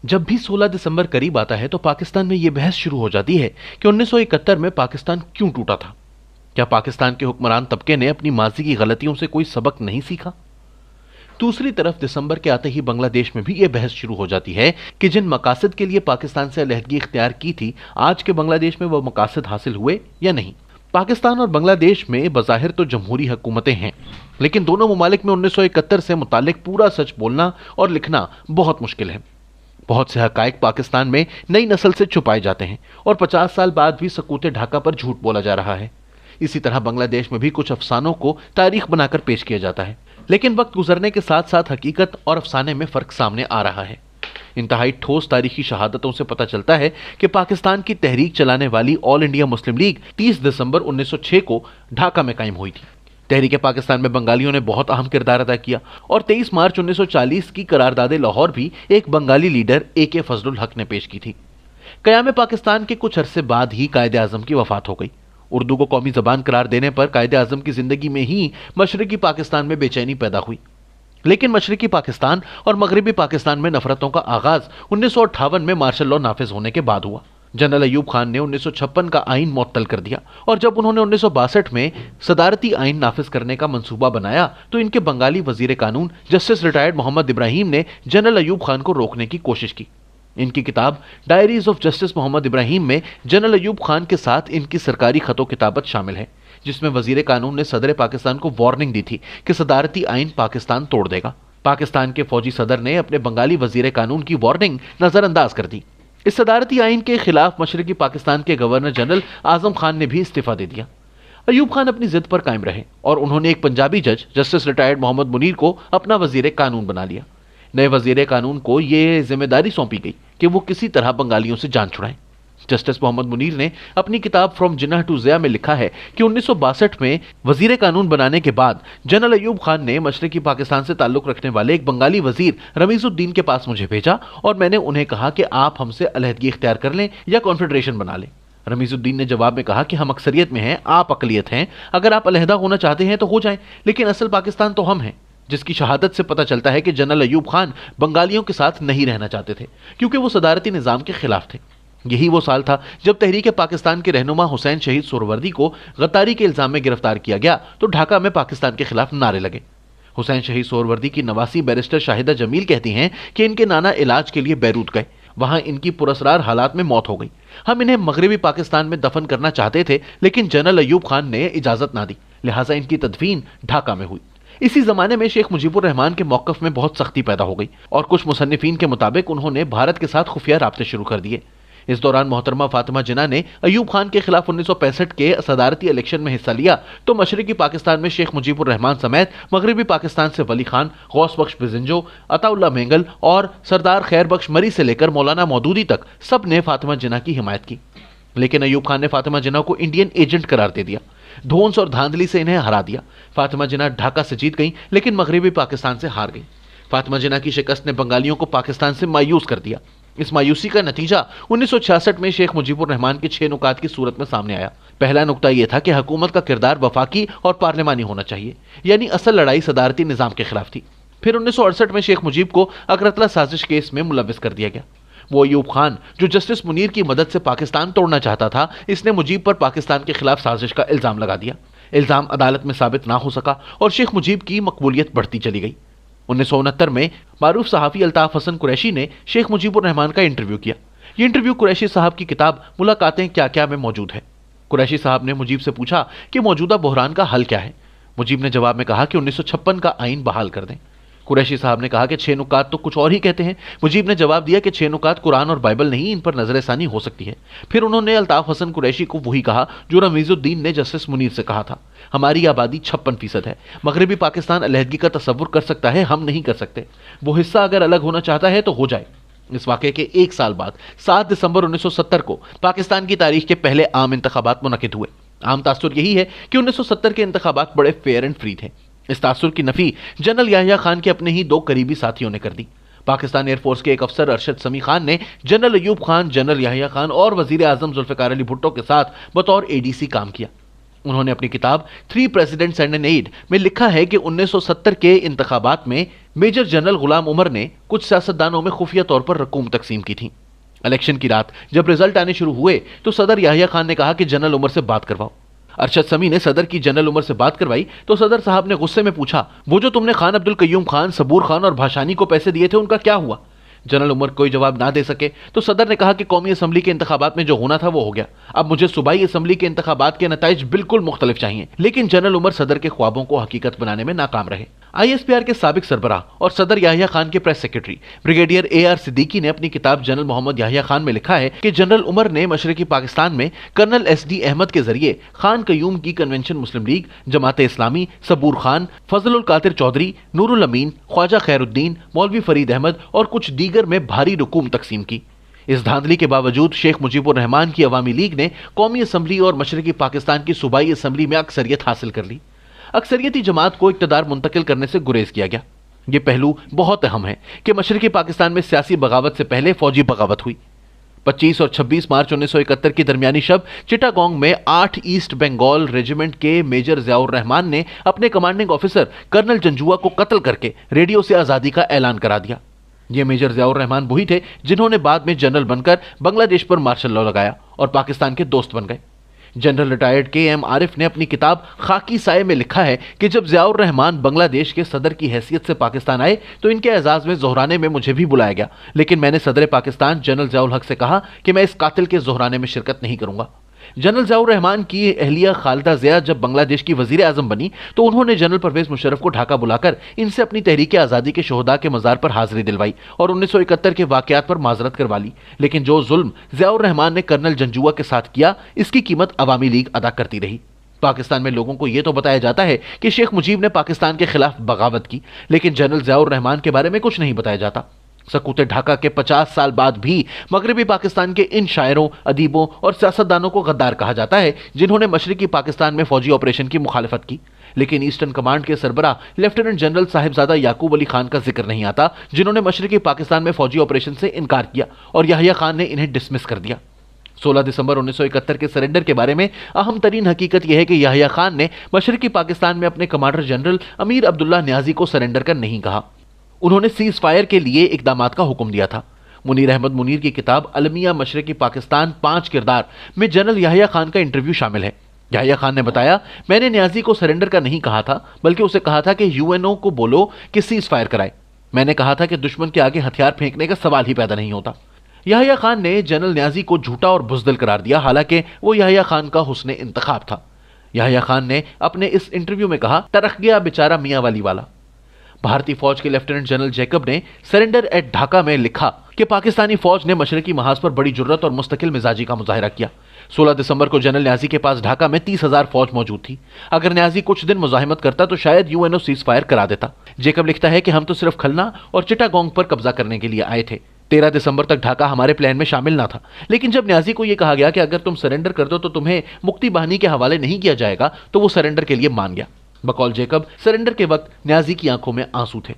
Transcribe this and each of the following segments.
जब भी 16 दिसंबर करीब आता है तो पाकिस्तान में यह बहस शुरू हो जाती है कि 1971 में पाकिस्तान क्यों टूटा था। क्या पाकिस्तान के हुक्मरान तबके ने अपनी माजी की गलतियों से कोई सबक नहीं सीखा? दूसरी तरफ दिसंबर के आते ही बांग्लादेश में भी यह बहस शुरू हो जाती है कि जिन मकासद के लिए पाकिस्तान से अलहदगी इख्तियार की थी, आज के बांग्लादेश में वह मकासद हासिल हुए या नहीं। पाकिस्तान और बांग्लादेश में बज़ाहिर तो जमहूरी हुकूमतें हैं, लेकिन दोनों ममालिक में 1971 से मुतालिक पूरा सच बोलना और लिखना बहुत मुश्किल है। बहुत से हकायक पाकिस्तान में नई नस्ल से छुपाए जाते हैं और 50 साल बाद भी सकूते ढाका पर झूठ बोला जा रहा है। इसी तरह बांग्लादेश में भी कुछ अफसानों को तारीख बनाकर पेश किया जाता है, लेकिन वक्त गुजरने के साथ साथ हकीकत और अफसाने में फर्क सामने आ रहा है। इंतहाई ठोस तारीखी शहादतों से पता चलता है कि पाकिस्तान की तहरीक चलाने वाली ऑल इंडिया मुस्लिम लीग 30 दिसंबर 1906 को ढाका में कायम हुई थी। तहरीक पाकिस्तान में बंगालियों ने बहुत अहम किरदार अदा किया और 23 मार्च 1940 की करारदाद लाहौर भी एक बंगाली लीडर AK फजलुल हक ने पेश की थी। क़याम पाकिस्तान के कुछ अरसे बाद ही कायदे आज़म की वफात हो गई। उर्दू को कौमी ज़बान करार देने पर कायदे आज़म की ज़िंदगी में ही मशरक़ी पाकिस्तान में बेचैनी पैदा हुई, लेकिन मशरक़ी पाकिस्तान और मगरबी पाकिस्तान में नफरतों का आगाज़ 1958 में मार्शल लॉ नाफिज होने के बाद हुआ। जनरल अयूब खान ने 1956 का आइन मुअत्तल कर दिया और जब उन्होंने 1962 में सदारती आइन नाफिज करने का मंसूबा बनाया तो इनके बंगाली वजीर कानून जस्टिस रिटायर्ड मोहम्मद इब्राहिम ने जनरल अयूब खान को रोकने की कोशिश की। इनकी किताब diaries of justice Mohammad Ibrahim में जनरल अयूब खान के साथ इनकी सरकारी खतो किताबत शामिल है, जिसमें वजीर कानून ने सदर पाकिस्तान को वार्निंग दी थी कि सदारती आइन पाकिस्तान तोड़ देगा। पाकिस्तान के फौजी सदर ने अपने बंगाली वजीर कानून की वार्निंग नजरअंदाज कर दी। इस सदारती आइन के खिलाफ मशरक़ी पाकिस्तान के गवर्नर जनरल आजम खान ने भी इस्तीफा दे दिया। अयूब खान अपनी जिद पर कायम रहे और उन्होंने एक पंजाबी जज जस्टिस रिटायर्ड मोहम्मद मुनीर को अपना वजीर कानून बना लिया। नए वजीर कानून को यह जिम्मेदारी सौंपी गई कि वो किसी तरह बंगालियों से जान छुड़ाएं। जस्टिस मोहम्मद मुनीर ने अपनी किताब फ्रॉम जिन्नाह टू ज़िया में लिखा है कि 1962 में वजीर कानून बनाने के बाद जनरल अयूब खान ने मशरक़ी पाकिस्तान से ताल्लुक़ रखने वाले एक बंगाली वजीर रमीज़ुद्दीन के पास मुझे भेजा और मैंने उन्हें कहा कि आप हमसे अलहदगी इख्तियार कर लें या कॉन्फेडरेशन बना लें। रमीज़ुद्दीन ने जवाब में कहा कि हम अक्सरियत में हैं, आप अक़लियत हैं, अगर आप अलहदा होना चाहते हैं तो हो जाएं, लेकिन असल पाकिस्तान तो हम हैं। जिसकी शहादत से पता चलता है कि जनरल अयूब खान बंगालियों के साथ नहीं रहना चाहते थे क्योंकि वो सदारती निज़ाम के खिलाफ थे। यही वो साल था जब तहरीक पाकिस्तान के रहनुमा हुसैन शहीद सोहरवर्दी को गद्दारी के इल्जाम में गिरफ्तार किया गया तो ढाका में पाकिस्तान के खिलाफ नारे लगे। हुसैन शहीद सोहरवर्दी की नवासी बैरिस्टर शाहिदा जमील कहती हैं कि इनके नाना इलाज के लिए बैरूत गए, वहां इनकी पुरस्रार हालात में मौत हो गई। हम इन्हें मगरबी पाकिस्तान में दफन करना चाहते थे, लेकिन जनरल अयूब खान ने इजाजत ना दी, लिहाजा इनकी तदफीन ढाका में हुई। इसी जमाने में शेख मुजीबुर रहमान के मौक़िफ़ में बहुत सख्ती पैदा हो गई और कुछ मुसन्निफीन के मुताबिक उन्होंने भारत के साथ खुफिया राब्ते शुरू कर दिए। इस दौरान मोहतरमा फातिमा जिन्ना ने अयूब खान के खिलाफ 1965 के सदारती इलेक्शन में हिस्सा लिया तो मशरक़ी पाकिस्तान में शेख मुजीबुर रहमान समेत मगरबी पाकिस्तान से वली खान, गौस बख्श बिजिंजो, अताउल्ला मेंगल और सरदार खैर बख्श मरी से लेकर मौलाना मौदूदी तक सब ने फातिमा जिन्ना की हिमायत की। लेकिन अयूब खान ने फातिमा जिन्ना को इंडियन एजेंट करार दे दिया, धोंस और धांधली से इन्हें हरा दिया। फातिमा जिन्ना ढाका से जीत गई लेकिन मगरबी पाकिस्तान से हार गई। फातिमा जिन्ना की शिकस्त ने बंगालियों को पाकिस्तान से मायूस कर दिया। इस मायूसी का नतीजा 1966 में शेख मुजीबुर रहमान के 6 नुकात की सूरत में सामने आया। पहला नुकता यह था कि हुकूमत का किरदार वफाकी और पार्लिमानी होना चाहिए, यानी असल लड़ाई सदारती निज़ाम के खिलाफ थी। फिर 1968 में शेख मुजीब को अगरतला साजिश केस में मुलविस कर दिया गया। वो अयूब खान जो जस्टिस मुनीर की मदद से पाकिस्तान तोड़ना चाहता था, इसने मुजीब पर पाकिस्तान के खिलाफ साजिश का इल्ज़ाम लगा दिया। इल्ज़ाम अदालत में साबित ना हो सका और शेख मुजीब की मकबूलियत बढ़ती चली गई। 1969 में मारूफ सहाफ़ी अल्ताफ़ हसन कुरैशी ने शेख मुजीबुर रहमान का इंटरव्यू किया। ये इंटरव्यू कुरैशी साहब की किताब मुलाकातें क्या क्या में मौजूद है। कुरैशी साहब ने मुजीब से पूछा कि मौजूदा बहरान का हल क्या है। मुजीब ने जवाब में कहा कि 1956 का आइन बहाल कर दें। कुरैशी साहब ने कहा कि 6 नुकात तो कुछ और ही कहते हैं। मुजीब ने जवाब दिया कि 6 नुकात कुरान और बाइबल नहीं, इन पर नजरसानी हो सकती है। फिर उन्होंने अल्ताफ हसन कुरैशी को वही कहा जो रमीज़ुद्दीन ने जस्टिस मुनीर से कहा था, हमारी आबादी 56% है, मगरबी पाकिस्तान अलहदगी का तसव्वुर कर सकता है, हम नहीं कर सकते। वो हिस्सा अगर अलग होना चाहता है तो हो जाए। इस वाक़े के 1 साल बाद 7 दिसंबर 1970 को पाकिस्तान की तारीख के पहले आम इंतखाबात मुनक़िद हुए। आम तासुर यही है कि 1970 के इंतखाबात बड़े फेयर एंड फ्री थे। इस तासुर की नफी जनरल याहिया खान के अपने ही 2 करीबी साथियों ने कर दी। पाकिस्तान एयरफोर्स के एक अफसर अरशद समी खान ने जनरल अयूब खान, जनरल याहिया खान और वजीर आजम जुल्फ़िकार अली भुट्टो के साथ बतौर ADC काम किया। انہوں نے اپنی کتاب 3 Presidents and an Aide میں لکھا ہے کہ 1970 کے انتخابات میں میجر جنرل غلام عمر نے کچھ سیاستدانوں میں خفیہ طور پر رقوم تقسیم کی تھی۔ الیکشن کی رات جب رزلٹ آنے شروع ہوئے تو صدر یحییٰ خان نے کہا کہ جنرل عمر سے بات کرواؤ۔ ارشد سمیع نے صدر کی جنرل عمر سے بات کروائی تو صدر صاحب نے غصے میں پوچھا، وہ جو تم نے خان عبد القیوم خان، صبور خان اور بھاشانی کو پیسے دیے تھے ان کا کیا ہوا؟ جنرل عمر کوئی جواب نہ دے سکے تو صدر نے کہا کہ قومی اسمبلی کے انتخابات میں جو ہونا تھا وہ ہو گیا، اب مجھے صوبائی اسمبلی کے انتخابات کے نتائج بالکل مختلف چاہیے۔ لیکن جنرل عمر صدر کے خوابوں کو حقیقت بنانے میں ناکام رہے۔ ISPR کے سابق سربراہ اور صدر یحییٰ خان کے press secretary brigadier AR Siddiqui نے اپنی کتاب جنرل محمد یحییٰ خان میں لکھا ہے کہ جنرل عمر نے مشرقی پاکستان میں کرنل SD احمد کے ذریعے خان قیوم کی کنونشن مسلم لیگ، جماعت اسلامی، صبور خان، فضل القادر چودھری، نور الامین، خواجہ خیر الدین، مولوی فرید احمد اور کچھ دیگر میں بھاری رقوم تقسیم کی۔ اس دھاندلی کے باوجود شیخ مجیب الرحمان کی عوامی لیگ نے قومی اسمبلی اور مشرقی پاکستان کی صوبائی اسمبلی میں اکثریت حاصل کر لی۔ اکثریتی جماعت کو اقتدار منتقل کرنے سے گریز کیا گیا۔ یہ پہلو بہت اہم ہے کہ مشرقی پاکستان میں سیاسی بغاوت سے پہلے فوجی بغاوت ہوئی۔ 25 اور 26 مارچ 1971 کی درمیانی شب چٹاگانگ میں 8 ایسٹ بنگال ریجیمنٹ کے میجر ضیاء الرحمان نے اپنے کمانڈنگ آفیسر کرنل جنجوعہ کو قتل کر کے ریڈیو سے آزادی کا اعلان کرا دیا۔ یہ میجر ضیاء الرحمان وہی تھے جنہوں نے بعد میں جنرل بن کر بنگلہ دیش پر مارشل لاء لگایا اور پاکستان کے دوست بن گئے۔ جنرل ریٹائرڈ KM عارف نے اپنی کتاب خاکی سائے میں لکھا ہے کہ جب ضیاء الرحمان بنگلہ دیش کے صدر کی حیثیت سے پاکستان آئے تو ان کے اعزاز میں ظہرانے میں مجھے بھی بلایا گیا، لیکن میں نے صدر پاکستان جنرل ضیاء الحق سے کہا کہ میں اس قاتل کے ظہرانے میں شرکت نہیں کروں گا۔ جنرل ضیاء الرحمان کی اہلیہ خالدہ ضیاء جب بنگلہ دیش کی وزیر اعظم بنی تو انہوں نے جنرل پرویز مشرف کو ڈھاکہ بلا کر ان سے اپنی تحریک آزادی کے شہداء کے مزار پر حاضری دلوائی اور 1971 کے واقعات پر معذرت کروا لی، لیکن جو ظلم ضیاء الرحمان نے کرنل جنجوعہ کے ساتھ کیا اس کی قیمت عوامی لیگ ادا کرتی رہی۔ پاکستان میں لوگوں کو یہ تو بتایا جاتا ہے کہ شیخ مجیب نے پاکستان کے خلاف بغاوت کی، لیکن جنرل ضیاء الرحمان کے بارے میں کچھ نہیں بتایا جاتا۔ سکوت ڈھاکہ کے 50 سال بعد بھی مغربی پاکستان کے ان شاعروں، ادیبوں اور سیاستدانوں کو غدار کہا جاتا ہے جنہوں نے مشرقی پاکستان میں فوجی آپریشن کی مخالفت کی، لیکن ایسٹرن کمانڈ کے سربراہ لیفٹیننٹ جنرل صاحبزادہ یعقوب علی خان کا ذکر نہیں آتا جنہوں نے مشرقی پاکستان میں فوجی آپریشن سے انکار کیا اور یحییٰ خان نے انہیں ڈسمس کر دیا۔ 16 دسمبر 1971 کے سرنڈر کے بارے میں اہم ترین حقیقت یہ ہے کہ یحییٰ خان نے مشرقی پاکستان میں اپنے کمانڈر جنرل امیر عبداللہ نیازی کو سرنڈر کا نہیں کہا۔ انہوں نے سیز فائر کے لیے اقدامات کا حکم دیا تھا۔ منیر احمد منیر کی کتاب المیہ مشرقی پاکستان 5 کردار میں جنرل یحییٰ خان کا انٹرویو شامل ہے۔ یحییٰ خان نے بتایا، میں نے نیازی کو سرنڈر کا نہیں کہا تھا بلکہ اسے کہا تھا کہ UNO کو بولو کہ سیز فائر کرائے۔ میں نے کہا تھا کہ دشمن کے آگے ہتھیار پھینکنے کا سوال ہی پیدا نہیں ہوتا۔ یحییٰ خان نے جنرل نیازی کو جھوٹا اور بزدل قرار دیا، حالانکہ وہ یحییٰ خان کا حسن انتخاب تھا۔ یحییٰ خان نے اپنے اس انٹرویو میں کہا، ٹرک گیا بیچارہ میاں والی والا۔ بھارتی فوج کے لیفٹیننٹ جنرل جیکب نے سرنڈر ایٹ ڈھاکہ میں لکھا کہ پاکستانی فوج نے مشرقی محاذ پر بڑی جرت اور مستقل مزاجی کا مظاہرہ کیا۔ 16 دسمبر کو جنرل نیازی کے پاس ڈھاکہ میں 30,000 فوج موجود تھی۔ اگر نیازی کچھ دن مزاحمت کرتا تو شاید UNO سیز فائر کرا دیتا۔ جیکب لکھتا ہے کہ ہم تو صرف کھلنا اور چٹاگانگ پر قبضہ کرنے کے لیے آئے تھے۔ 13 دسمبر تک ڈھاکہ ہمارے پلان میں شامل نہ تھا، لیکن جب نیازی کو یہ کہا گیا کہ اگر تم سرنڈر کر دو تو تمہیں مکتی باہنی کے حوالے نہیں کیا جائے گا تو وہ سرنڈر کے لیے مان گیا۔ بقول جیکب سرنڈر کے وقت نیازی کی آنکھوں میں آنسو تھے۔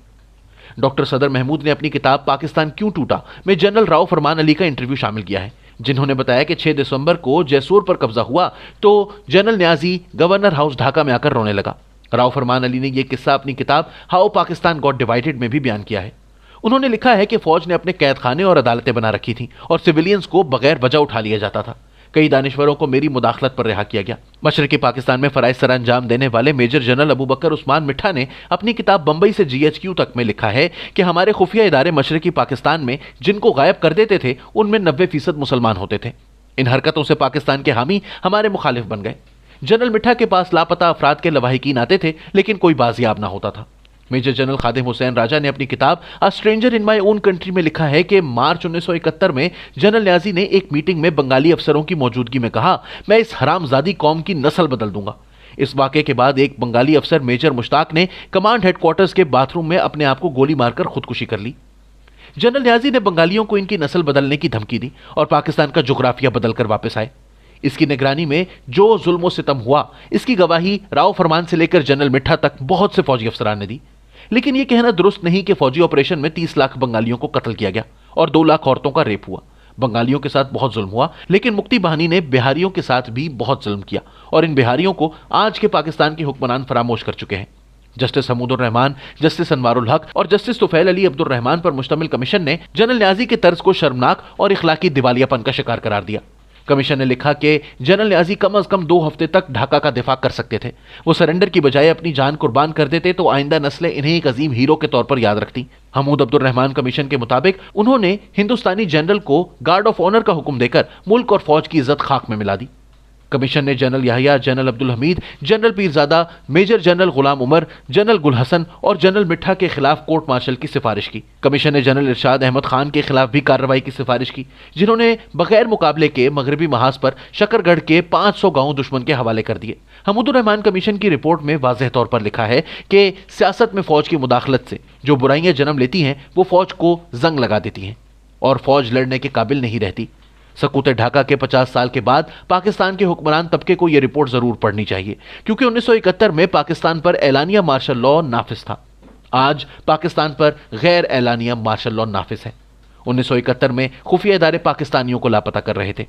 ڈاکٹر صدر محمود نے اپنی کتاب پاکستان کیوں ٹوٹا میں جنرل راؤ فرمان علی کا انٹرویو شامل کیا ہے، جنہوں نے بتایا کہ 6 دسمبر کو جیسور پر قبضہ ہوا تو جنرل نیازی گورنر ہاؤس ڈھاکہ میں آ کر رونے لگا۔ راؤ فرمان علی نے یہ قصہ اپنی کتاب ہاؤ پاکستان گاٹ ڈیوائیڈڈ میں بھی بیان کیا ہے۔ انہوں نے لکھا ہے کہ فوج نے اپنے قید خانے اور عدالتیں بنا رکھی تھیں اور سویلینز کو بغیر وجہ اٹھا لیا جاتا تھا۔ کئی دانشوروں کو میری مداخلت پر رہا کیا گیا۔ مشرقی پاکستان میں فرائض سر انجام دینے والے میجر جنرل ابو بکر عثمان مٹھا نے اپنی کتاب بمبئی سے GHQ تک میں لکھا ہے کہ ہمارے خفیہ ادارے مشرقی پاکستان میں جن کو غائب کر دیتے تھے ان میں 90% مسلمان ہوتے تھے۔ ان حرکتوں سے پاکستان کے حامی ہمارے مخالف بن گئے۔ جنرل مٹھا کے پاس لاپتہ افراد کے لواحقین آتے تھے لیکن کوئی بازیاب نہ ہوتا تھا۔ میجر جنرل خادم حسین راجہ نے اپنی کتاب A Stranger in My Own Country میں لکھا ہے کہ مارچ 1971 میں جنرل نیازی نے ایک میٹنگ میں بنگالی افسروں کی موجودگی میں کہا، میں اس حرام زادی قوم کی نسل بدل دوں گا۔ اس واقعے کے بعد ایک بنگالی افسر میجر مشتاق نے کمانڈ ہیڈ کوارٹرز کے باتھ روم میں اپنے آپ کو گولی مار کر خودکشی کر لی۔ جنرل نیازی نے بنگالیوں کو ان کی نسل بدلنے کی دھمکی دی اور پاکستان کا جغرافیہ بدل کر واپس آئے۔ اس کی نگرانی میں جو ظلم و ستم ہوا اس کی گواہی راؤ فرمان سے لے کر جنرل مٹھا تک بہت سے فوجی افسران نے دی۔ لیکن یہ کہنا درست نہیں کہ فوجی آپریشن میں 30 لاکھ بنگالیوں کو قتل کیا گیا اور 2 لاکھ عورتوں کا ریپ ہوا۔ بنگالیوں کے ساتھ بہت ظلم ہوا، لیکن مکتی باہنی نے بہاریوں کے ساتھ بھی بہت ظلم کیا और इन बिहारियों को आज के पाकिस्तान के हुक्मरान फरामोश कर चुके हैं। जस्टिस हमूदुर रहमान, जस्टिस अनवारुल हक और जस्टिस तुफैल अली अब्दुल रहमान पर मुश्तमिल कमीशन ने जनरल न्याजी के तर्ज को शर्मनाक और इखलाकी दिवालियापन का शिकार करार दिया। कमीशन ने लिखा कि जनरल न्याजी कम अज कम 2 हफ्ते तक ढाका का दिफा कर सकते थे। वो सरेंडर की बजाय अपनी जान कुर्बान कर देते तो आइंदा नस्लें इन्हें एक अजीम हीरो के तौर पर याद रखती। हमूद अब्दुल रहमान कमीशन के मुताबिक उन्होंने हिंदुस्तानी जनरल को गार्ड ऑफ ऑनर का हुक्म देकर मुल्क और फौज की इज्जत खाक में मिला दी। कमीशन ने general Yahya, general Abdul Hamid, general Pirzada, major general Ghulam Umar, general Gul Hasan और जनरल मिठा के खिलाफ कोर्ट मार्शल की सिफारिश की। कमीशन ने जनरल इरशाद अहमद खान के खिलाफ भी कार्रवाई की सिफारिश की, जिन्होंने बगैर मुकाबले के मगरबी महाज पर शकरगढ़ के 500 गांव दुश्मन के हवाले कर दिए। हमूदुर रहमान कमीशन की रिपोर्ट में वाज़ेह तौर पर लिखा है कि सियासत में फौज की मुदाखलत से जो बुराइयां जन्म लेती हैं वो फौज को जंग लगा देती हैं और फौज लड़ने के काबिल नहीं रहती। सकूत ढाका के 50 साल के बाद पाकिस्तान के हुक्मरान तबके को यह रिपोर्ट जरूर पढ़नी चाहिए, क्योंकि 1971 में पाकिस्तान पर एलानिया मार्शल लॉ नाफिज था। आज पाकिस्तान पर गैर एलानिया मार्शल लॉ नाफिज है। 1971 में खुफिया इदारे पाकिस्तानियों को लापता कर रहे थे,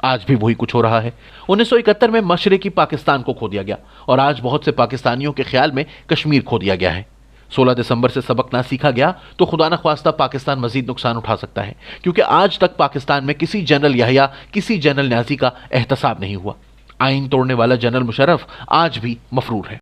आज भी वही कुछ हो रहा है। 1971 में मशरिकी पाकिस्तान को खो दिया गया और आज बहुत से पाकिस्तानियों के ख्याल में कश्मीर खो दिया गया है। 16 दिसंबर से सबक ना सीखा गया तो खुदा न ख्वास्ता पाकिस्तान मजीद नुकसान उठा सकता है, क्योंकि आज तक पाकिस्तान में किसी जनरल याहिया, किसी जनरल न्याजी का एहतसाब नहीं हुआ। आइन तोड़ने वाला जनरल मुशर्रफ आज भी मफरूर है।